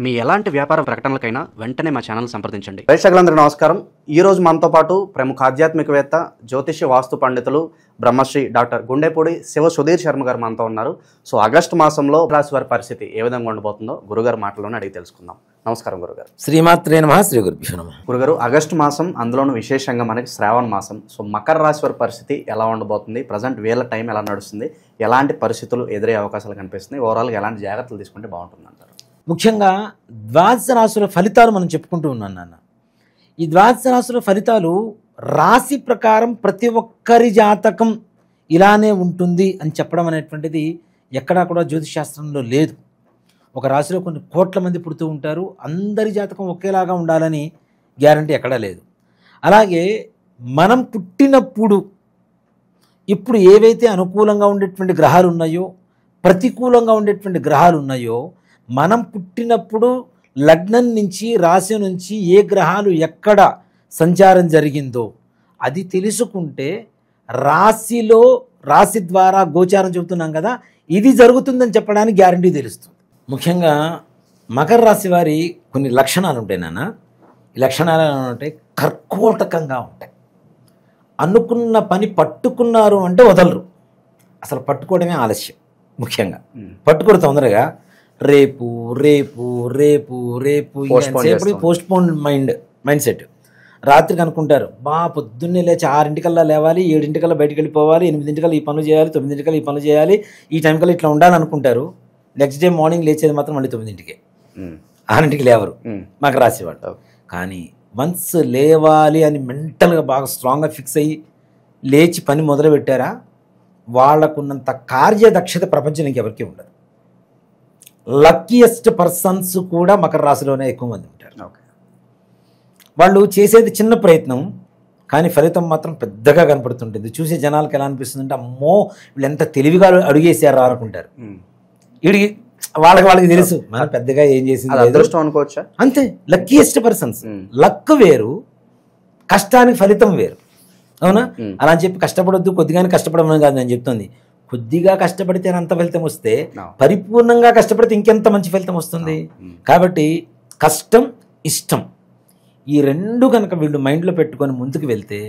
మీ ఎలాంటి వ్యాపార ప్రకటనలకైనా వెంటనే మా ఛానల్ సంప్రదించండి. ప్రేక్షకులందరికీ నమస్కారం. ఈరోజు మనతో పాటు ప్రముఖ ఆధ్యాత్మికవేత్త, జ్యోతిష్య వాస్తు పండితులు, బ్రహ్మశ్రీ డాక్టర్ గుండెపూడి శివ సుధీర్ శర్మ గారు మనతో ఉన్నారు. సో ఆగస్టు మాసంలో రాశి వారి పరిస్థితి ఏ విధంగా ఉండబోతుందో గురుగారు మాటల్లోనే అడిగి తెలుసుకుందాం. నమస్కారం గురుగారు. శ్రీమాత్రే నమః. శ్రీ గురుభ్యో నమః. గురుగారు, ఆగస్టు మాసం, అందులోనూ విశేషంగా మనకి శ్రావణ మాసం. సో మకర రాశి వారి పరిస్థితి ఎలా ఉండబోతుంది? ప్రజెంట్ వీళ్ళ టైం ఎలా నడుస్తుంది? ఎలాంటి పరిస్థితులు ఎదురయ్యే అవకాశాలు కనిపిస్తున్నాయి? ఓవరాల్గా ఎలాంటి జాగ్రత్తలు తీసుకుంటే బాగుంటుంది అంటారు? ముఖ్యంగా ద్వాదశ రాశుల ఫలితాలు మనం చెప్పుకుంటూ ఉన్నాను నాన్న. ఈ ద్వాదశ రాశుల ఫలితాలు రాశి ప్రకారం ప్రతి ఒక్కరి జాతకం ఇలానే ఉంటుంది అని చెప్పడం అనేటువంటిది ఎక్కడా కూడా జ్యోతిష్ శాస్త్రంలో లేదు. ఒక రాశిలో కొన్ని కోట్ల మంది పుడుతూ ఉంటారు, అందరి జాతకం ఒకేలాగా ఉండాలని గ్యారంటీ ఎక్కడా లేదు. అలాగే మనం పుట్టినప్పుడు ఇప్పుడు ఏవైతే అనుకూలంగా ఉండేటువంటి గ్రహాలు ఉన్నాయో, ప్రతికూలంగా ఉండేటువంటి గ్రహాలు ఉన్నాయో, మనం పుట్టినప్పుడు లగ్నం నుంచి రాశి నుంచి ఏ గ్రహాలు ఎక్కడ సంచారం జరిగిందో అది తెలుసుకుంటే రాశి ద్వారా గోచారం చెబుతున్నాం కదా, ఇది జరుగుతుందని చెప్పడానికి గ్యారంటీ తెలుస్తుంది. ముఖ్యంగా మకర రాశి వారి కొన్ని లక్షణాలు ఉంటాయి నాన్న. ఈ లక్షణాలు ఉంటాయి, కర్కోటకంగా ఉంటాయి. అనుకున్న పని పట్టుకున్నారు అంటే వదలరు, అసలు పట్టుకోవడమే ఆలస్యం. ముఖ్యంగా పట్టుకోరు తొందరగా, రేపు రేపు రేపు రేపు పోస్ట్ పోన్ మైండ్ సెట్. రాత్రికి అనుకుంటారు, పొద్దున్నే లేచి 6 లేవాలి, 7 బయటికి వెళ్ళిపోవాలి, 8 ఈ పనులు చేయాలి, 9 ఈ పనులు చేయాలి, ఈ టైంకల్లా ఇట్లా ఉండాలనుకుంటారు. నెక్స్ట్ డే మార్నింగ్ లేచేది మాత్రం మళ్ళీ 9కే, 6 లేవరు మాకు రాసేవాళ్ళు. కానీ వన్స్ లేవాలి అని మెంటల్గా బాగా స్ట్రాంగ్గా ఫిక్స్ అయ్యి లేచి పని మొదలు పెట్టారా, వాళ్ళకున్నంత కార్యదక్షత ప్రపంచం ఇంకెవరికి ఉండదు. లక్కీయెస్ట్ పర్సన్స్ కూడా మకర రాశిలోనే ఎక్కువ మంది ఉంటారు. వాళ్ళు చేసేది చిన్న ప్రయత్నం, కానీ ఫలితం మాత్రం పెద్దగా కనపడుతుంటుంది. చూసే జనాలకు ఎలా అనిపిస్తుంది అంటే, అమ్మో వీళ్ళు ఎంత తెలివిగా అడుగేసారు అనుకుంటారు. వీడికి వాళ్ళకి తెలుసు మనం పెద్దగా ఏం చేసింది అనుకోవచ్చా. అంతే, లక్కీయెస్ట్ పర్సన్స్. లక్ వేరు, కష్టానికి ఫలితం వేరు. అవునా? అలా అని చెప్పి కష్టపడొద్దు, కొద్దిగానే కష్టపడమని కాదు నేను చెప్తుంది. కొద్దిగా కష్టపడితే అంత ఫలితం వస్తే, పరిపూర్ణంగా కష్టపడితే ఇంకెంత మంచి ఫలితం వస్తుంది. కాబట్టి కష్టం, ఇష్టం, ఈ రెండు కనుక వీళ్ళు మైండ్లో పెట్టుకొని ముందుకు వెళ్తే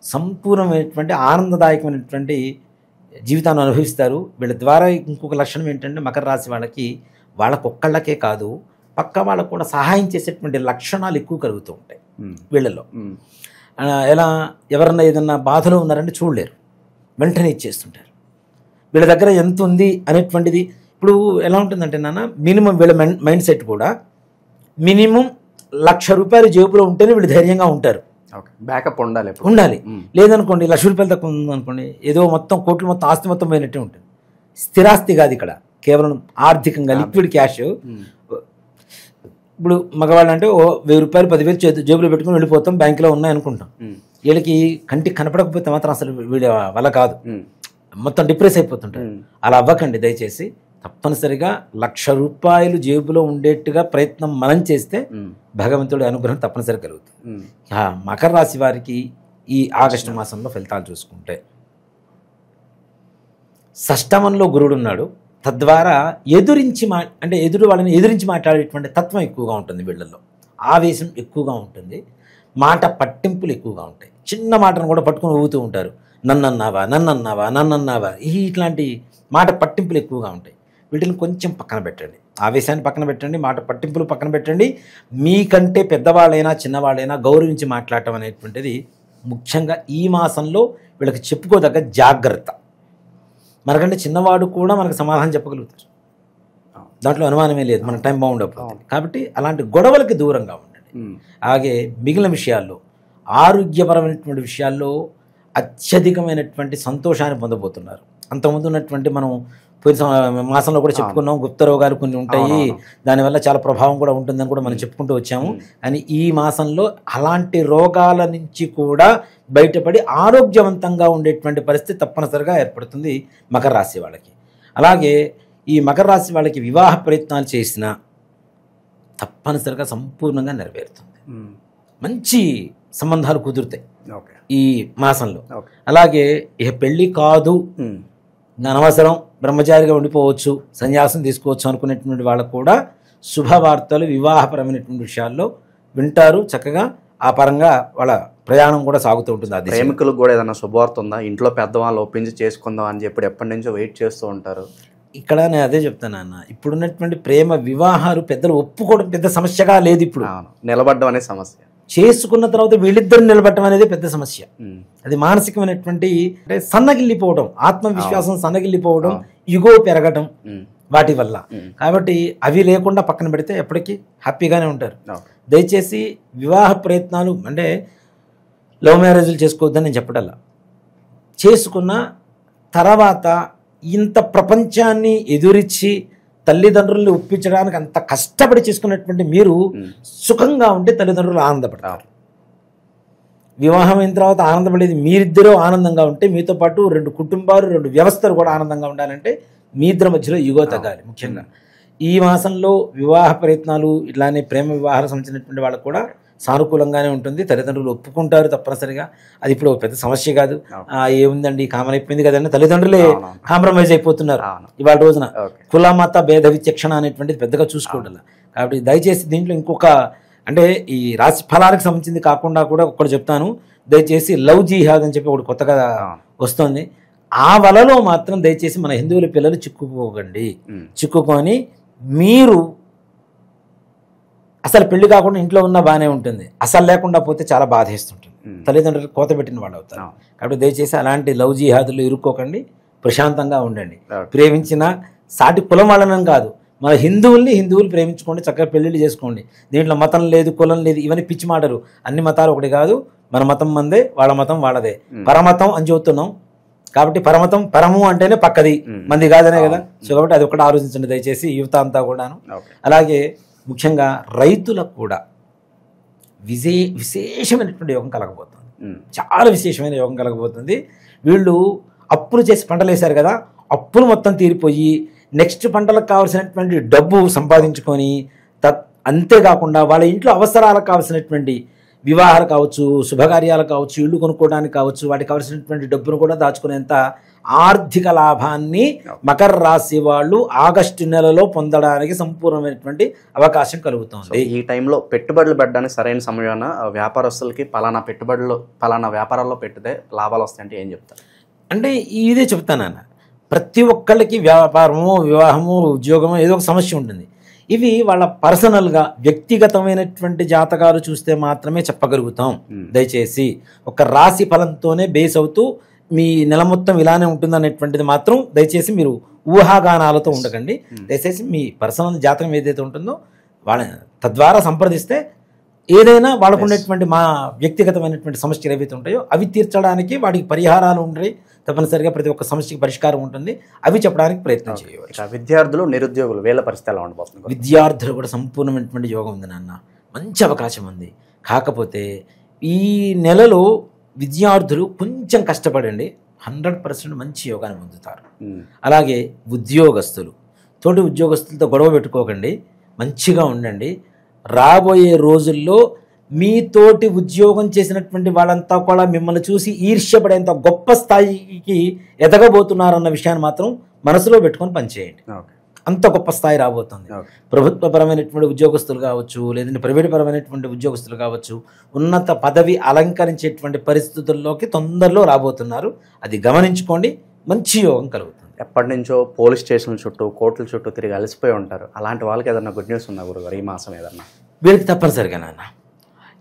సంపూర్ణమైనటువంటి ఆనందదాయకమైనటువంటి జీవితాన్ని అనుభవిస్తారు. వీళ్ళ ద్వారా ఇంకొక లక్షణం ఏంటంటే, మకర రాశి వాళ్ళకొక్కళ్ళకే కాదు, పక్క వాళ్ళకు కూడా సహాయం చేసేటువంటి లక్షణాలు ఎక్కువ కలుగుతూ ఉంటాయి వీళ్ళలో. ఎలా, ఎవరన్నా ఏదన్నా బాధలో ఉన్నారంటే చూడలేరు, వెంటనే ఇచ్చేస్తుంటారు. వీళ్ళ దగ్గర ఎంత ఉంది అనేటువంటిది ఇప్పుడు ఎలా ఉంటుందంటే నాన్న, మినిమం వీళ్ళ మైండ్ సెట్ కూడా మినిమం ₹1,00,000 జేబులో ఉంటేనే వీళ్ళు ధైర్యంగా ఉంటారు. బ్యాకప్ ఉండాలి. లేదనుకోండి, ₹1,00,000 తక్కువ ఉందనుకోండి, ఏదో మొత్తం కోట్లు మొత్తం ఆస్తి మొత్తం పోయినట్టే ఉంటుంది. స్థిరాస్తి కాదు ఇక్కడ, కేవలం ఆర్థికంగా లిక్విడ్ క్యాష్. ఇప్పుడు మగవాళ్ళు అంటే ₹1,000 10,000 జేబులో పెట్టుకుని వెళ్ళిపోతాం, బ్యాంకులో ఉన్నాయనుకుంటాం. వీళ్ళకి కంటికి కనపడకపోతే మాత్రం అసలు వీళ్ళ వల్ల కాదు, మొత్తం డిప్రెస్ అయిపోతుంటారు. అలా అవ్వకండి దయచేసి. తప్పనిసరిగా ₹1,00,000 జేబులో ఉండేట్టుగా ప్రయత్నం మనం చేస్తే భగవంతుడి అనుగ్రహం తప్పనిసరి కలుగుతుంది. మకర రాశి వారికి ఈ ఆగస్టు మాసంలో ఫలితాలు చూసుకుంటే, షష్టమంలో గురుడు ఉన్నాడు. తద్వారా ఎదురు వాళ్ళని ఎదిరించి మాట్లాడేటువంటి తత్వం ఎక్కువగా ఉంటుంది వీళ్ళల్లో. ఆవేశం ఎక్కువగా ఉంటుంది, మాట పట్టింపులు ఎక్కువగా ఉంటాయి. చిన్న మాటను కూడా పట్టుకొని ఊగుతూ ఉంటారు. నన్నన్నావా ఇట్లాంటి మాట పట్టింపులు ఎక్కువగా ఉంటాయి. వీటిని కొంచెం పక్కన పెట్టండి, ఆవేశాన్ని పక్కన పెట్టండి, మాట పట్టింపులు పక్కన పెట్టండి. మీకంటే పెద్దవాళ్ళైనా చిన్నవాళ్ళైనా గౌరవించి మాట్లాడటం అనేటువంటిది ముఖ్యంగా ఈ మాసంలో వీళ్ళకి చెప్పుకోదగ్గ జాగ్రత్త. మనకంటే చిన్నవాడు కూడా మనకు సమాధానం చెప్పగలుగుతారు, దాంట్లో అనుమానమే లేదు, మన టైం బాగుండకపోతే. కాబట్టి అలాంటి గొడవలకి దూరంగా ఉండండి. అలాగే మిగిలిన విషయాల్లో, ఆరోగ్యపరమైనటువంటి విషయాల్లో అత్యధికమైనటువంటి సంతోషాన్ని పొందబోతున్నారు. అంతకుముందు ఉన్నటువంటి మనం పోయిన మాసంలో కూడా చెప్పుకున్నాం, గుప్త రోగాలు కొన్ని ఉంటాయి, దానివల్ల చాలా ప్రభావం కూడా ఉంటుందని కూడా మనం చెప్పుకుంటూ వచ్చాము. అని ఈ మాసంలో అలాంటి రోగాల నుంచి కూడా బయటపడి ఆరోగ్యవంతంగా ఉండేటువంటి పరిస్థితి తప్పనిసరిగా ఏర్పడుతుంది మకర రాశి వాళ్ళకి. అలాగే ఈ మకర రాశి వాళ్ళకి వివాహ ప్రయత్నాలు చేసినా తప్పనిసరిగా సంపూర్ణంగా నెరవేరుతుంది. మంచి సంబంధాలు కుదురుతాయి ఈ మాసంలో. అలాగే ఇక పెళ్ళి కాదు, అనవసరం, బ్రహ్మచారిగా ఉండిపోవచ్చు, సన్యాసం తీసుకోవచ్చు అనుకునేటువంటి వాళ్ళకు కూడా శుభవార్తలు వివాహపరమైనటువంటి విషయాల్లో వింటారు. చక్కగా ఆ పరంగా వాళ్ళ ప్రయాణం కూడా సాగుతూ ఉంటుంది. ఆ దిశలో. ప్రేమికులకు కూడా ఏదైనా శుభవార్త ఉందా? ఇంట్లో పెద్దవాళ్ళు ఒప్పించి చేసుకుందాం అని చెప్పి ఎప్పటి నుంచో వెయిట్ చేస్తూ ఉంటారు. ఇక్కడ నేను అదే చెప్తాను అన్న, ఇప్పుడున్నటువంటి ప్రేమ వివాహాలు పెద్దలు ఒప్పుకోవడం పెద్ద సమస్యగా లేదు. ఇప్పుడు నిలబడ్డం అనే సమస్య, చేసుకున్న తర్వాత వీళ్ళిద్దరు నిలబడటం అనేది పెద్ద సమస్య. అది మానసికమైనటువంటి అంటే సన్నగిల్లిపోవడం, ఆత్మవిశ్వాసం సన్నగిల్లిపోవడం, ఇగో పెరగటం వాటి వల్ల. కాబట్టి అవి లేకుండా పక్కన పెడితే ఎప్పటికీ హ్యాపీగానే ఉంటారు. దయచేసి వివాహ ప్రయత్నాలు అంటే లవ్ మ్యారేజ్లు చేసుకోవద్దని నేను చెప్పడల్లా, చేసుకున్న తర్వాత ఇంత ప్రపంచాన్ని ఎదురిచ్చి తల్లిదండ్రుల్ని ఒప్పించడానికి అంత కష్టపడి చేసుకున్నటువంటి మీరు సుఖంగా ఉంటే తల్లిదండ్రులు ఆనందపడతారు. వివాహం అయిన తర్వాత ఆనందపడేది మీరిద్దరూ ఆనందంగా ఉంటే, మీతో పాటు 2 కుటుంబాలు 2 వ్యవస్థలు కూడా ఆనందంగా ఉండాలంటే మీ ఇద్దరి మధ్యలో ఈగో తగ్గాలి. ముఖ్యంగా ఈ మాసంలో వివాహ ప్రయత్నాలు ఇట్లానే ప్రేమ వివాహాలకు సంబంధించినటువంటి వాళ్ళకు కూడా సానుకూలంగానే ఉంటుంది. తల్లిదండ్రులు ఒప్పుకుంటారు తప్పనిసరిగా. అది ఇప్పుడు పెద్ద సమస్య కాదు. ఏముందండి కామన్ అయిపోయింది కదండి, తల్లిదండ్రులే కాంప్రమైజ్ అయిపోతున్నారు ఇవాళ రోజున. కుల మత భేద విచక్షణ అనేటువంటిది పెద్దగా చూసుకోవడం. కాబట్టి దయచేసి దీంట్లో ఇంకొక అంటే ఈ రాశి ఫలాలకు సంబంధించింది కాకుండా కూడా ఒకటి చెప్తాను. దయచేసి లవ్ జిహాద్ అని చెప్పి ఒకటి కొత్తగా వస్తుంది. ఆ వలలో మాత్రం దయచేసి మన హిందువుల పిల్లలు చిక్కుకోకండి. చిక్కుకొని మీరు అసలు పెళ్లి కాకుండా ఇంట్లో ఉన్నా బాగానే ఉంటుంది, అసలు లేకుండా పోతే చాలా బాధేస్తుంటుంది. తల్లిదండ్రులు కోత పెట్టిన వాళ్ళు అవుతారు. కాబట్టి దయచేసి అలాంటి లవ్ జిహాదులు ఇరుక్కోకండి, ప్రశాంతంగా ఉండండి. ప్రేమించిన సాటి కులం వాళ్ళని కాదు, మన హిందువులు ప్రేమించుకోండి, చక్కగా పెళ్లిళ్ళు చేసుకోండి. దీంట్లో మతం లేదు, కులం లేదు, ఇవన్నీ పిచ్చి మాటలు. అన్ని మతాలు ఒకటి కాదు. మన మతం మందే, వాళ్ళ మతం వాళ్ళదే. పరమతం అని చెబుతున్నాం కాబట్టి పరమతం, పరము అంటేనే పక్కది, మంది కాదనే కదా. సో కాబట్టి అది ఒకటి ఆలోచించండి దయచేసి యువత అంతా కూడాను. అలాగే ముఖ్యంగా రైతులకు కూడా విశేషమైనటువంటి యోగం కలగబోతుంది. చాలా విశేషమైన యోగం కలగబోతుంది. వీళ్ళు అప్పులు చేసి పంటలు వేశారు కదా, అప్పులు మొత్తం తీరిపోయి నెక్స్ట్ పంటలకు కావాల్సినటువంటి డబ్బు సంపాదించుకొని అంతేకాకుండా వాళ్ళ ఇంట్లో అవసరాలకు కావాల్సినటువంటి వివాహాలు కావచ్చు, శుభకార్యాలు కావచ్చు, ఇళ్ళు కొనుక్కోవడానికి కావచ్చు, వాటికి కావాల్సినటువంటి డబ్బును కూడా దాచుకునేంత ఆర్థిక లాభాన్ని మకర రాశి వాళ్ళు ఆగస్టు నెలలో పొందడానికి సంపూర్ణమైనటువంటి అవకాశం కలుగుతుంది. ఈ టైంలో పెట్టుబడులు పెట్టడానికి సరైన సమయాన వ్యాపారస్తులకి పలానా వ్యాపారాల్లో పెట్టితే లాభాలు వస్తాయంటే ఏం చెప్తారు? అంటే ఇదే చెప్తానన్న, ప్రతి ఒక్కళ్ళకి వ్యాపారము, వివాహము, ఉద్యోగము ఏదో ఒక సమస్య ఉంటుంది. ఇవి వాళ్ళ పర్సనల్గా వ్యక్తిగతమైనటువంటి జాతకాలు చూస్తే మాత్రమే చెప్పగలుగుతాం. దయచేసి ఒక రాశి ఫలంతోనే బేస్ అవుతూ మీ నెల మొత్తం ఇలానే ఉంటుంది అనేటువంటిది మాత్రం దయచేసి మీరు ఊహాగానాలతో ఉండకండి. దయచేసి మీ పర్సనల్ జాతకం ఏదైతే ఉంటుందో వాళ్ళ తద్వారా సంప్రదిస్తే ఏదైనా వాళ్ళకు ఉండేటువంటి మా వ్యక్తిగతమైనటువంటి సమస్యలు ఏవైతే ఉంటాయో అవి తీర్చడానికి వాటికి పరిహారాలు ఉంటాయి. తప్పనిసరిగా ప్రతి ఒక్క సమస్యకి పరిష్కారం ఉంటుంది. అవి చెప్పడానికి ప్రయత్నం చేయవచ్చు. విద్యార్థులు, నిరుద్యోగులు వీళ్ళ పరిస్థితి ఎలా ఉండబోతుంది? విద్యార్థులు కూడా సంపూర్ణమైనటువంటి యోగం ఉంది నాన్న, మంచి అవకాశం ఉంది. కాకపోతే ఈ నెలలో విద్యార్థులు కొంచెం కష్టపడండి, 100% మంచి యోగాన్ని పొందుతారు. అలాగే ఉద్యోగస్తులు, తోటి ఉద్యోగస్తులతో గొడవ పెట్టుకోకండి, మంచిగా ఉండండి. రాబోయే రోజుల్లో మీతోటి ఉద్యోగం చేసినటువంటి వాళ్ళంతా కూడా మిమ్మల్ని చూసి ఈర్ష్యపడేంత గొప్ప స్థాయికి ఎదగబోతున్నారన్న విషయాన్ని మాత్రం మనసులో పెట్టుకొని పనిచేయండి. అంత గొప్ప స్థాయి రాబోతుంది. ప్రభుత్వపరమైనటువంటి ఉద్యోగస్తులు కావచ్చు, లేదంటే ప్రైవేట్ పరమైనటువంటి ఉద్యోగస్తులు కావచ్చు, ఉన్నత పదవి అలంకరించేటువంటి పరిస్థితుల్లోకి తొందరలో రాబోతున్నారు. అది గమనించుకోండి, మంచి యోగం కలుగుతుంది. ఎప్పటి నుంచో పోలీస్ స్టేషన్ల చుట్టూ, కోర్టుల చుట్టూ తిరిగి అలసిపోయి ఉంటారు. అలాంటి వాళ్ళకి ఏదన్నా గుడ్ న్యూస్ ఉందా గురుగారు ఈ మాసం? ఏదన్నా వీళ్ళకి తప్పనిసరిగా నాన్న,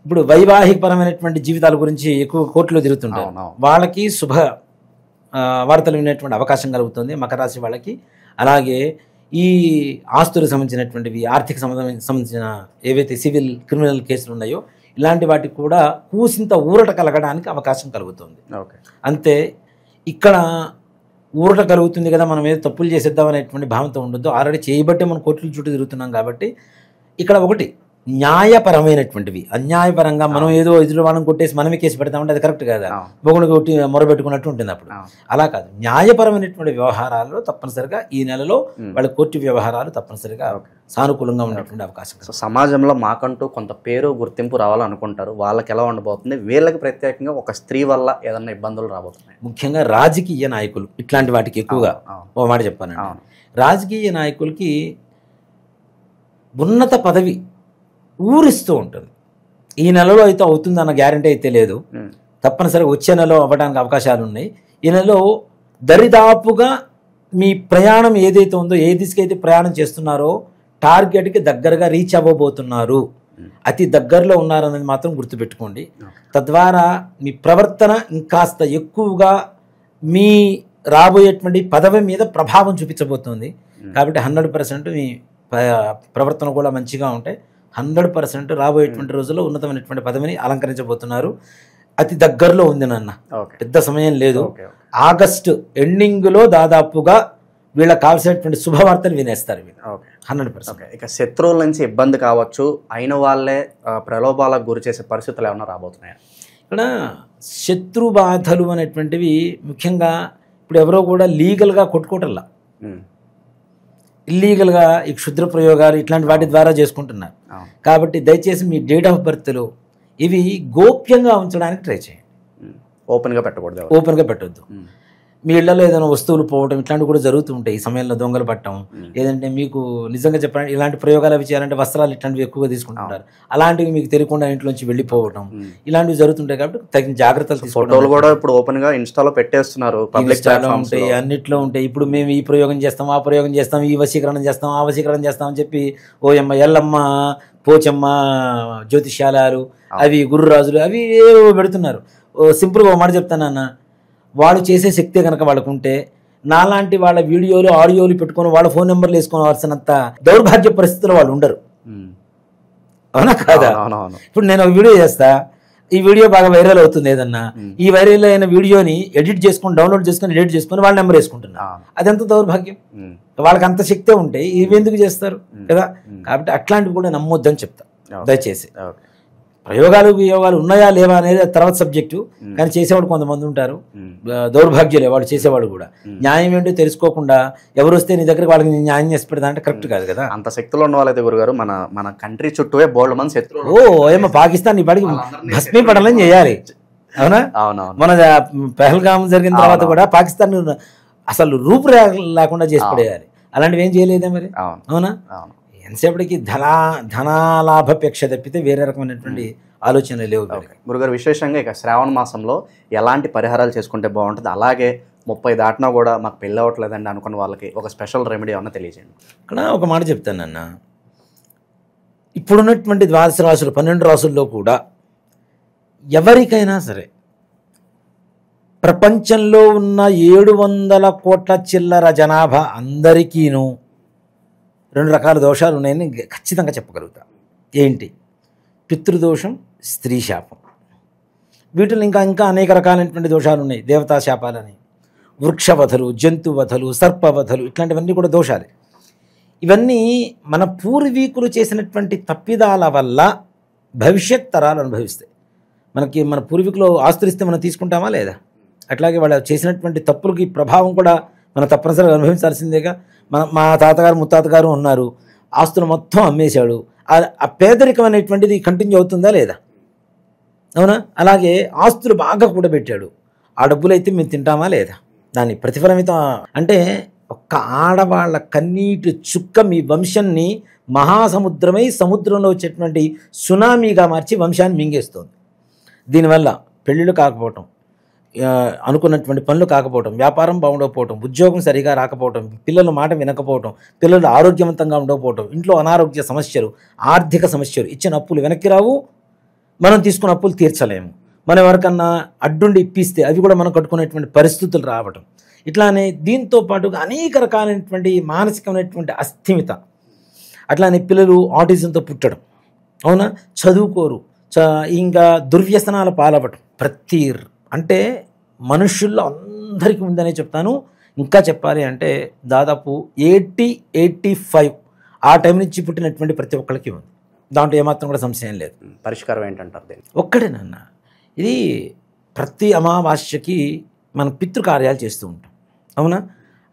ఇప్పుడు వైవాహిక పరమైనటువంటి జీవితాల గురించి ఎక్కువ కోర్టులో తిరుగుతుంటారు. వాళ్ళకి శుభ వార్తలు వినేటువంటి అవకాశం కలుగుతుంది మకర రాశి వాళ్ళకి. అలాగే ఈ ఆస్తులకు సంబంధించినటువంటివి, ఆర్థిక సంబంధించిన ఏవైతే సివిల్, క్రిమినల్ కేసులు ఉన్నాయో ఇలాంటి వాటికి కూడా కూసింత ఊరట కలగడానికి అవకాశం కలుగుతుంది. అంతే, ఇక్కడ ఊరట కలుగుతుంది కదా, మనం ఏదో తప్పులు చేసేద్దాం అనేటువంటి భావంతో ఉండొద్దు. ఆల్రెడీ చేయబట్టే మనం కోర్టుల చుట్టూ తిరుగుతున్నాం కాబట్టి ఇక్కడ ఒకటి న్యాయపరమైనటువంటివి. అన్యాయపరంగా మనం ఏదో ఎదురు వాళ్ళని కొట్టేసి మనమే కేసు పెడతామంటే అది కరెక్ట్ కాదా, మొగుడు కొట్టి మొరబెట్టుకున్నట్టు ఉంటుంది. అప్పుడు అలా కాదు, న్యాయపరమైనటువంటి వ్యవహారాల్లో తప్పనిసరిగా ఈ నెలలో వాళ్ళ కోర్టు వ్యవహారాలు తప్పనిసరిగా సానుకూలంగా ఉన్నటువంటి అవకాశం. సో సమాజంలో మాకంటూ కొంత పేరు, గుర్తింపు రావాలనుకుంటారు. వాళ్ళకి ఎలా ఉండబోతుంది? వీళ్ళకి ప్రత్యేకంగా ఒక స్త్రీ వల్ల ఏదన్నా ఇబ్బందులు రాబోతున్నాయి? ముఖ్యంగా రాజకీయ నాయకులు ఇట్లాంటి వాటికి ఎక్కువగా ఓ మాట చెప్పానండి. రాజకీయ నాయకులకి ఉన్నత పదవి ఊరిస్తూ ఉంటుంది. ఈ నెలలో అయితే అవుతుందన్న గ్యారంటీ అయితే లేదు, తప్పనిసరిగా వచ్చే నెలలో అవ్వడానికి అవకాశాలు ఉన్నాయి. ఈ నెలలో దరిదాపుగా మీ ప్రయాణం ఏదైతే ఉందో, ఏ దిశకైతే ప్రయాణం చేస్తున్నారో టార్గెట్కి దగ్గరగా రీచ్ అవ్వబోతున్నారు, అతి దగ్గరలో ఉన్నారనేది మాత్రం గుర్తుపెట్టుకోండి. తద్వారా మీ ప్రవర్తన ఇంకాస్త ఎక్కువగా మీ రాబోయేటువంటి పదవి మీద ప్రభావం చూపించబోతుంది. కాబట్టి 100% మీ ప్రవర్తన కూడా మంచిగా ఉంటాయి. 100% రాబోయేటువంటి రోజుల్లో ఉన్నతమైనటువంటి పదవిని అలంకరించబోతున్నారు. అతి దగ్గరలో ఉంది నాన్న, పెద్ద సమయం లేదు. ఆగస్టు ఎండింగ్లో దాదాపుగా వీళ్ళకి కావాల్సినటువంటి శుభవార్తలు వినేస్తారు 100%. ఇక శత్రువుల నుంచి ఇబ్బంది కావచ్చు, అయిన వాళ్ళే ప్రలోభాలకు గురి చేసే పరిస్థితులు ఏమైనా రాబోతున్నాయా? ఇక్కడ శత్రు బాధలు అనేటువంటివి ముఖ్యంగా ఇప్పుడు ఎవరో కూడా లీగల్గా కొట్టుకోవటంలా, ఇల్లీగల్గా ఈ క్షుద్ర ప్రయోగాలు ఇట్లాంటి వాటి ద్వారా చేసుకుంటున్నారు. కాబట్టి దయచేసి మీ డేట్ ఆఫ్ బర్త్లు ఇవి గోప్యంగా ఉంచడానికి ట్రై చేయండి. ఓపెన్గా పెట్టకూడదు, ఓపెన్గా పెట్టొద్దు. మీ ఇళ్లలో ఏదైనా వస్తువులు పోవడం ఇట్లాంటివి కూడా జరుగుతూ ఉంటాయి. ఈ సమయంలో దొంగలు పట్టడం, ఏదంటే మీకు నిజంగా చెప్పాలంటే ఇలాంటి ప్రయోగాలు అవి చేయాలంటే వస్త్రాలు ఇట్లాంటివి ఎక్కువగా తీసుకుంటుంటారు. అలాంటివి మీకు తెలియకుండా ఇంట్లోంచి వెళ్ళిపోవడం ఇలాంటివి జరుగుతుంటాయి. కాబట్టి తగిన జాగ్రత్తలు తీసుకోవడం. ఫోటోలు కూడా ఇప్పుడు ఓపెన్గా ఇన్స్టాలో పెట్టేస్తున్నారు, ఉంటాయి, అన్నిట్లో ఉంటాయి. ఇప్పుడు మేము ఈ ప్రయోగం చేస్తాం, ఆ ప్రయోగం చేస్తాం, ఈ వశీకరణం చేస్తాం, ఆ వశీకరణం చేస్తాం అని చెప్పి ఓయమ్మ ఎల్లమ్మ పోచమ్మ జ్యోతిష్యాలు అవి గురురాజులు అవి ఏవో పెడుతున్నారు. సింపుల్గా ఒక మాట చెప్తానన్న, వాళ్ళు చేసే శక్తి కనుక వాళ్ళకు ఉంటే నాలాంటి వాళ్ళ వీడియోలు ఆడియోలు పెట్టుకొని వాళ్ళ ఫోన్ నెంబర్లు వేసుకోవాల్సినంత దౌర్భాగ్య పరిస్థితుల్లో వాళ్ళు ఉండరు. అవునా కాదా? ఇప్పుడు నేను ఒక వీడియో చేస్తా, ఈ వీడియో బాగా వైరల్ అవుతుంది ఏదన్నా, ఈ వైరల్ అయిన వీడియోని ఎడిట్ చేసుకొని డౌన్లోడ్ చేసుకొని ఎడిట్ చేసుకొని వాళ్ళ నెంబర్ వేసుకుంటున్నా. అదెంత దౌర్భాగ్యం. వాళ్ళకి అంత శక్తే ఉంటాయి, ఇవి ఎందుకు చేస్తారు కదా? కాబట్టి అట్లాంటివి కూడా నమ్మొద్దని చెప్తా దయచేసి. ప్రయోగాలు వియోగాలు ఉన్నాయా లేవా అనేది తర్వాత సబ్జెక్టు, కానీ చేసేవాడు కొంతమంది ఉంటారు దౌర్భాగ్యులే వాళ్ళు చేసేవాడు కూడా. న్యాయం ఏంటో తెలుసుకోకుండా ఎవరు వస్తే నీ దగ్గర వాళ్ళకి న్యాయం చేసి పెడతా అంటే కరెక్ట్ కాదు కదా. అంత శక్తులు ఉన్న వాళ్ళైతే గురుగారు మన కంట్రీ చుట్టూ బోల్డ్ మంది శత్రువులు. ఏమో పాకిస్తాన్ నీ పడికి భస్మీపడలని చేయాలి. అవునా? మన పెహల్గామ్ జరిగిన తర్వాత కూడా పాకిస్తాన్ అసలు రూపురేఖ లేకుండా చేసి పడేయాలి. అలాంటివి ఏం చేయలేదే మరి. అవునా? ఎంతసేపటికి ధనాలాభపేక్ష తప్పితే వేరే రకమైనటువంటి ఆలోచనలు లేవు. గురుగారు విశేషంగా ఇక శ్రావణ మాసంలో ఎలాంటి పరిహారాలు చేసుకుంటే బాగుంటుంది, అలాగే 30 దాటినా కూడా మాకు పెళ్ళి అవ్వట్లేదండి అనుకున్న వాళ్ళకి ఒక స్పెషల్ రెమెడీ ఏమన్నా తెలియజేయండి. ఇక్కడ ఒక మాట చెప్తానన్న, ఇప్పుడున్నటువంటి 12 రాసులు 12 రాసుల్లో కూడా ఎవరికైనా సరే ప్రపంచంలో ఉన్న 700 కోట్ల చిల్లర జనాభా అందరికీను 2 రకాల దోషాలు ఉన్నాయని ఖచ్చితంగా చెప్పగలుగుతా. ఏంటి? పితృదోషం, స్త్రీ శాపం. వీటిలో ఇంకా అనేక రకాలైనటువంటి దోషాలు ఉన్నాయి. దేవతా శాపాలని, వృక్షవధలు, జంతువధలు, సర్పవధలు ఇట్లాంటివన్నీ కూడా దోషాలే. ఇవన్నీ మన పూర్వీకులు చేసినటువంటి తప్పిదాల వల్ల భవిష్యత్ తరాలు అనుభవిస్తాయి. మన పూర్వీకులు ఆస్తులు ఇస్తే మనం తీసుకుంటామా లేదా? అట్లాగే వాళ్ళు చేసినటువంటి తప్పులకి ప్రభావం కూడా మనం తప్పనిసరిగా అనుభవించాల్సిందేగా. మా తాతగారు ముత్తాతగారు ఉన్నారు, ఆస్తులు మొత్తం అమ్మేశాడు, ఆ పేదరికం అనేటువంటిది కంటిన్యూ అవుతుందా లేదా? అవునా? అలాగే ఆస్తులు బాగా కూడబెట్టాడు, ఆ డబ్బులైతే మేము తింటామా లేదా? దాని ప్రతిఫలమిత అంటే ఒక్క ఆడవాళ్ళ కన్నీటి చుక్క మీ వంశాన్ని మహాసముద్రమై సముద్రంలో వచ్చేటువంటి సునామీగా మార్చి వంశాన్ని మింగేస్తుంది. దీనివల్ల పెళ్ళిళ్ళు కాకపోవటం, అనుకున్నటువంటి పనులు కాకపోవటం, వ్యాపారం బాగుండకపోవటం, ఉద్యోగం సరిగా రాకపోవటం, పిల్లల మాట వినకపోవటం, పిల్లలు ఆరోగ్యవంతంగా ఉండకపోవటం, ఇంట్లో అనారోగ్య సమస్యలు, ఆర్థిక సమస్యలు, ఇచ్చిన అప్పులు వెనక్కి రావు, మనం తీసుకున్న అప్పులు తీర్చలేము, మనం ఎవరికన్నా అడ్డుండి ఇప్పిస్తే అవి కూడా మనం కట్టుకునేటువంటి పరిస్థితులు రావటం, ఇట్లానే దీంతో పాటుగా అనేక రకాలైనటువంటి మానసికమైనటువంటి అస్థిమిత, అట్లానే పిల్లలు ఆటిజంతో పుట్టడం, అవునా, చదువుకోరు, ఇంకా దుర్వ్యసనాల పాలవటం, అంటే మనుషుల్లో అందరికీ ఉందనే చెప్తాను. ఇంకా చెప్పాలి అంటే దాదాపు 80-85 ఆ టైం నుంచి పుట్టినటువంటి ప్రతి ఒక్కరికి ఉంది. దాంట్లో ఏమాత్రం కూడా సంశయం లేదు. పరిష్కారం ఏంటంటారు దీన్ని? ఒక్కడేనన్న, ఇది ప్రతి అమావాస్యకి మనం పితృకార్యాలు చేస్తూ ఉంటాం. అవునా?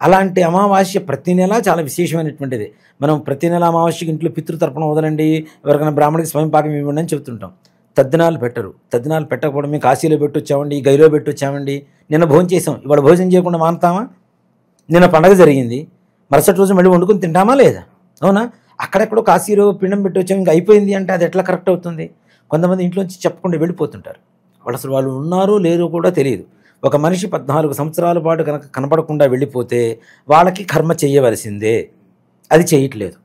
అలాంటి అమావాస్య ప్రతి నెల చాలా విశేషమైనటువంటిది. మనం ప్రతి నెల అమావాస్యకి ఇంట్లో పితృతర్పణ వదలండి, ఎవరికైనా బ్రాహ్మణికి స్వయం పాకం ఇవ్వండి అని చెప్తుంటాం. తద్దినాలు పెట్టరు. తద్దినాలు పెట్టకపోవడం, మేము కాశీలో పెట్టొచ్చామండి, గైలో పెట్టొచ్చామండి, నిన్న భోజనం చేసాం, ఇవాళ భోజనం చేయకుండా మానుతామా? నిన్న పండగ జరిగింది, మరుసటి రోజు మళ్ళీ వండుకొని తింటామా లేదా? అవునా? అక్కడెక్కడో కాశీలో పిండం పెట్టి వచ్చాం ఇంకా అయిపోయింది అంటే అది ఎట్లా కరెక్ట్ అవుతుంది? కొంతమంది ఇంట్లోంచి చెప్పకుండా వెళ్ళిపోతుంటారు. వాళ్ళు ఉన్నారో లేదో కూడా తెలియదు. ఒక మనిషి 14 సంవత్సరాల పాటు కనుక కనపడకుండా వెళ్ళిపోతే వాళ్ళకి కర్మ చేయవలసిందే. అది చేయట్లేదు,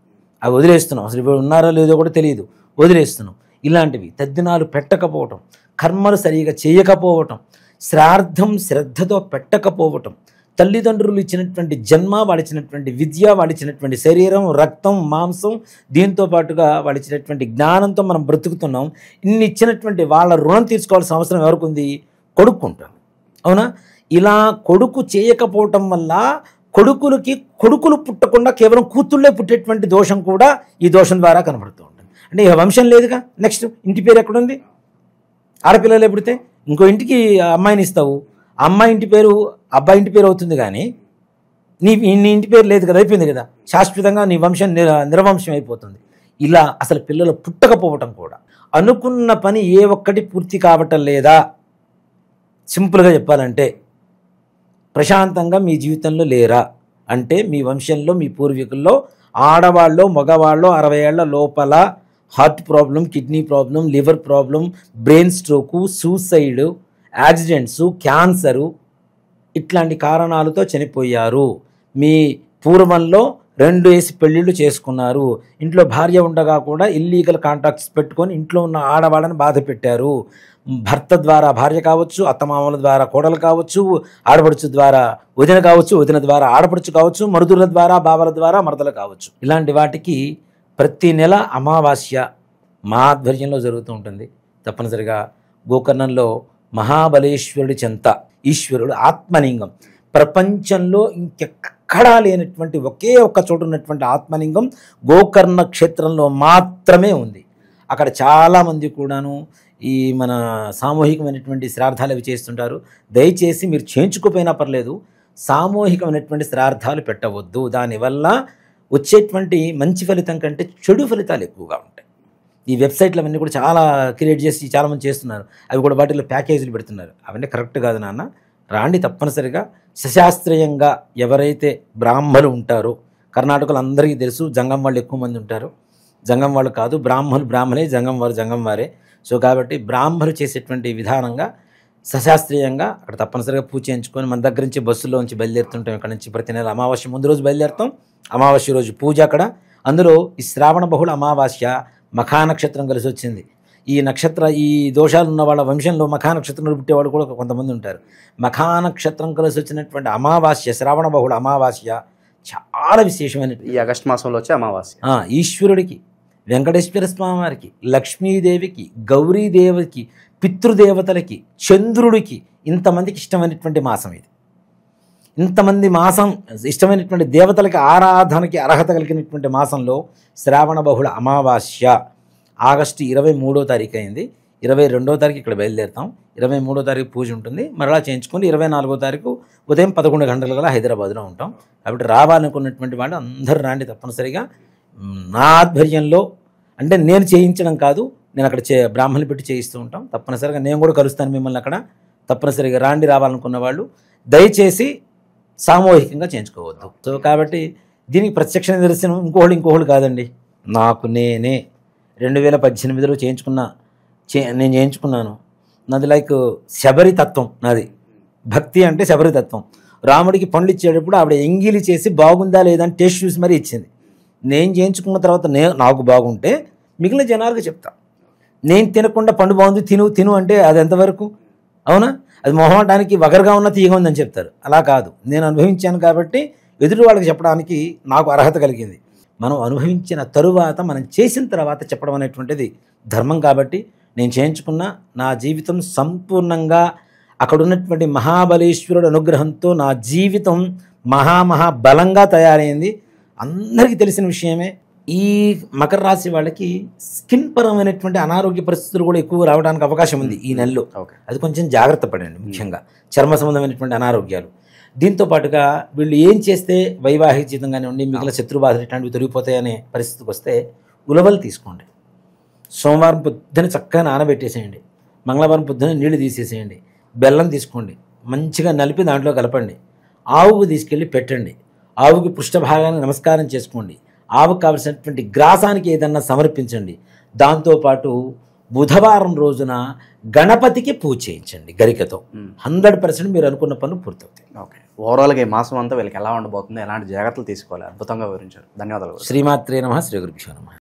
అవి వదిలేస్తున్నాం. అసలు ఇప్పుడు ఉన్నారో లేదో కూడా తెలియదు, వదిలేస్తున్నాం. ఇలాంటివి తద్దినాలు పెట్టకపోవటం, కర్మలు సరిగా చేయకపోవటం, శ్రాద్ధం శ్రద్ధతో పెట్టకపోవటం, తల్లిదండ్రులు ఇచ్చినటువంటి జన్మ, వాళ్ళు ఇచ్చినటువంటి విద్య, వాళ్ళు ఇచ్చినటువంటి శరీరం, రక్తం, మాంసం, దీంతో పాటుగా వాళ్ళు ఇచ్చినటువంటి జ్ఞానంతో మనం బ్రతుకుతున్నాం. ఇన్ని ఇచ్చినటువంటి వాళ్ళ రుణం తీర్చుకోవాల్సిన అవసరం ఎవరికి ఉంది? కొడుకుంటాం. అవునా? ఇలా కొడుకు చేయకపోవటం వల్ల కొడుకులు పుట్టకుండా కేవలం కూతుళ్ళే పుట్టేటువంటి దోషం కూడా ఈ దోషం ద్వారా కనబడుతూ ఉంటుంది. అంటే ఇక వంశం లేదుగా. నెక్స్ట్ ఇంటి పేరు ఎక్కడుంది? ఆడపిల్లలే పుడితే ఇంకో ఇంటికి అమ్మాయిని ఇస్తావు, అమ్మాయి ఇంటి పేరు అబ్బాయి ఇంటి పేరు అవుతుంది, కానీ నీ ఇంటి పేరు లేదు కదా, అయిపోయింది కదా, శాశ్వతంగా నీ వంశం నిర్వంశం అయిపోతుంది. ఇలా అసలు పిల్లలు పుట్టకపోవటం కూడా. అనుకున్న పని ఏ ఒక్కటి పూర్తి కావటం లేదా? సింపుల్గా చెప్పాలంటే ప్రశాంతంగా మీ జీవితంలో లేరా అంటే మీ వంశంలో, మీ పూర్వీకుల్లో ఆడవాళ్ళు మగవాళ్ళు 60 ఏళ్ల లోపల heart problem, kidney problem, liver problem, brain stroke, suicide, accidents, cancer ఇట్లాంటి కారణాలతో చనిపోయారు. మీ పూర్వంలో 2 వేసి పెళ్ళిళ్ళు చేసుకున్నారు. ఇంట్లో భార్య ఉండగా కూడా ఇల్లీగల్ కాంటాక్ట్స్ పెట్టుకొని ఇంట్లో ఉన్న ఆడవాళ్ళని బాధ పెట్టారు. భర్త ద్వారా భార్య కావచ్చు, అత్తమామల ద్వారా కోడలు కావచ్చు, ఆడపడుచు ద్వారా వదిన కావచ్చు, వదిన ద్వారా ఆడపడుచు కావచ్చు, మరుదుల ద్వారా బావల ద్వారా మరదలు కావచ్చు. ఇలాంటి వాటికి ప్రతి నెల అమావాస్య మా ఆధ్వర్యంలో జరుగుతూ ఉంటుంది. తప్పనిసరిగా గోకర్ణంలో మహాబలేశ్వరుడి చెంత ఈశ్వరుడు ఆత్మలింగం, ప్రపంచంలో ఇంకెక్కడా లేనటువంటి ఒకే ఒక్క చోటు ఉన్నటువంటి ఆత్మలింగం గోకర్ణ క్షేత్రంలో మాత్రమే ఉంది. అక్కడ చాలామంది కూడాను ఈ మన సామూహికమైనటువంటి శ్రార్థాలు అవి చేస్తుంటారు. దయచేసి మీరు చేయించుకోపోయినా పర్లేదు, సామూహికమైనటువంటి శ్రార్థాలు పెట్టవద్దు. దానివల్ల వచ్చేటువంటి మంచి ఫలితం కంటే చెడు ఫలితాలు ఎక్కువగా ఉంటాయి. ఈ వెబ్సైట్లు అవన్నీ కూడా చాలా క్రియేట్ చేసి చాలామంది చేస్తున్నారు. అవి కూడా వాటిలో ప్యాకేజీలు పెడుతున్నారు. అవన్నీ కరెక్ట్ కాదు నాన్న. రాండి, తప్పనిసరిగా సశాస్త్రీయంగా ఎవరైతే బ్రాహ్మలు ఉంటారో, కర్ణాటకలో అందరికీ తెలుసు జంగం వాళ్ళు ఎక్కువ మంది ఉంటారు. జంగం వాళ్ళు కాదు, బ్రాహ్మలే, జంగం వారే. సో కాబట్టి బ్రాహ్మలు చేసేటువంటి విధానంగా సశాస్త్రీయంగా అక్కడ తప్పనిసరిగా పూజ చేయించుకొని మన దగ్గర నుంచి బస్సులో నుంచి బయలుదేరుతుంటాం. ఇక్కడ నుంచి ప్రతి నెల అమావాస్య ముందు రోజు బయలుదేరుతాం. అమావాస్య రోజు పూజ అక్కడ. అందులో ఈ శ్రావణ బహుళ అమావాస్య మఖా నక్షత్రం కలిసి వచ్చింది. ఈ దోషాలు ఉన్న వాళ్ళ వంశంలో మఖా నక్షత్రంలో పుట్టేవాళ్ళు కూడా కొంతమంది ఉంటారు. మఖా నక్షత్రం కలిసి వచ్చినటువంటి అమావాస్య, శ్రావణ బహుళ అమావాస్య చాలా విశేషమైన ఈ ఆగస్టు మాసంలో వచ్చే అమావాస్య. ఈశ్వరుడికి, వెంకటేశ్వర స్వామి వారికి, లక్ష్మీదేవికి, గౌరీదేవికి, పితృదేవతలకి, చంద్రుడికి, ఇంతమందికి ఇష్టమైనటువంటి మాసం ఇది. ఇంతమంది మాసం ఇష్టమైనటువంటి దేవతలకి ఆరాధనకి అర్హత కలిగినటువంటి మాసంలో శ్రావణ బహుళ అమావాస్య ఆగస్టు 23వ తారీఖు అయింది. 22వ తారీఖు ఇక్కడ బయలుదేరుతాం. 23వ తారీఖు పూజ ఉంటుంది. మరలా చేయించుకొని 24వ తారీఖు ఉదయం 11 గంటల కల్లా హైదరాబాద్లో ఉంటాం. కాబట్టి రావాలనుకున్నటువంటి వాళ్ళు అందరూ రాండి తప్పనిసరిగా. నా ఆధ్వర్యంలో, అంటే నేను చేయించడం కాదు, నేను అక్కడ బ్రాహ్మణులు పెట్టి చేయిస్తూ ఉంటాం. తప్పనిసరిగా నేను కూడా కలుస్తాను మిమ్మల్ని అక్కడ. తప్పనిసరిగా రాండి. రావాలనుకున్న వాళ్ళు దయచేసి సామూహికంగా చేయించుకోవద్దు. సో కాబట్టి దీనికి ప్రత్యక్ష నిదర్శనం ఇంకోళ్ళు కాదండి, నాకు నేనే 2018లో నేను చేయించుకున్నాను. నాది లైక్ శబరి తత్వం. నాది భక్తి అంటే శబరి తత్వం. రాముడికి పండ్లు ఇచ్చేటప్పుడు ఆవిడ ఎంగిలి చేసి బాగుందా లేదా అని టేస్ట్ చూసి మరీ ఇచ్చింది. నేను చేయించుకున్న తర్వాత నాకు బాగుంటే మిగిలిన జనాలకు చెప్తా. నేను తినకుండా పండు బాగుంది తిను అంటే అది ఎంతవరకు? అవునా? అది మొహమాటానికి వగరుగా ఉన్న తీయగా ఉందని చెప్తారు. అలా కాదు, నేను అనుభవించాను కాబట్టి ఎదుటి వాళ్ళకి చెప్పడానికి నాకు అర్హత కలిగింది. మనం అనుభవించిన తరువాత, మనం చేసిన తర్వాత చెప్పడం అనేటువంటిది ధర్మం. కాబట్టి నేను చేయించుకున్న నా జీవితం సంపూర్ణంగా అక్కడ ఉన్నటువంటి మహాబలేశ్వరుడు అనుగ్రహంతో నా జీవితం బలంగా తయారైంది. అందరికీ తెలిసిన విషయమే. ఈ మకర రాశి వాళ్ళకి స్కిన్ పరమైనటువంటి అనారోగ్య పరిస్థితులు కూడా ఎక్కువ రావడానికి అవకాశం ఉంది ఈ నెలలో. అది కొంచెం జాగ్రత్త పడండి. ముఖ్యంగా చర్మ సంబంధమైనటువంటి అనారోగ్యాలు. దీంతో పాటుగా వీళ్ళు ఏం చేస్తే వైవాహిక జీవితం కానివ్వండి, మిగిలిన శత్రుబాధలు ఇట్లాంటివి తొలగిపోతాయనే పరిస్థితికి వస్తే ఉలవలు తీసుకోండి. సోమవారం పొద్దున చక్కగా నానబెట్టేసేయండి. మంగళవారం పొద్దున నీళ్లు తీసేసేయండి. బెల్లం తీసుకోండి, మంచిగా నలిపి దాంట్లో కలపండి. ఆవుకు తీసుకెళ్ళి పెట్టండి. ఆవుకి పృష్ఠభాగాన్ని నమస్కారం చేసుకోండి. ఆవుకు కావలసినటువంటి గ్రాసానికి ఏదన్నా సమర్పించండి. దాంతోపాటు బుధవారం రోజున గణపతికి పూజ చేయించండి గరికతో. 100% మీరు అనుకున్న పనులు పూర్తవుతాయి. ఓకే, ఓవరాల్గా ఈ మాసం అంతా వీళ్ళకి ఎలా ఉండబోతుంది, ఎలాంటి జాగ్రత్తలు తీసుకోవాలి, అద్భుతంగా వివరించారు. ధన్యవాదాలు. శ్రీమాత్రే నమః. శ్రీ గురుభ్యో నమః.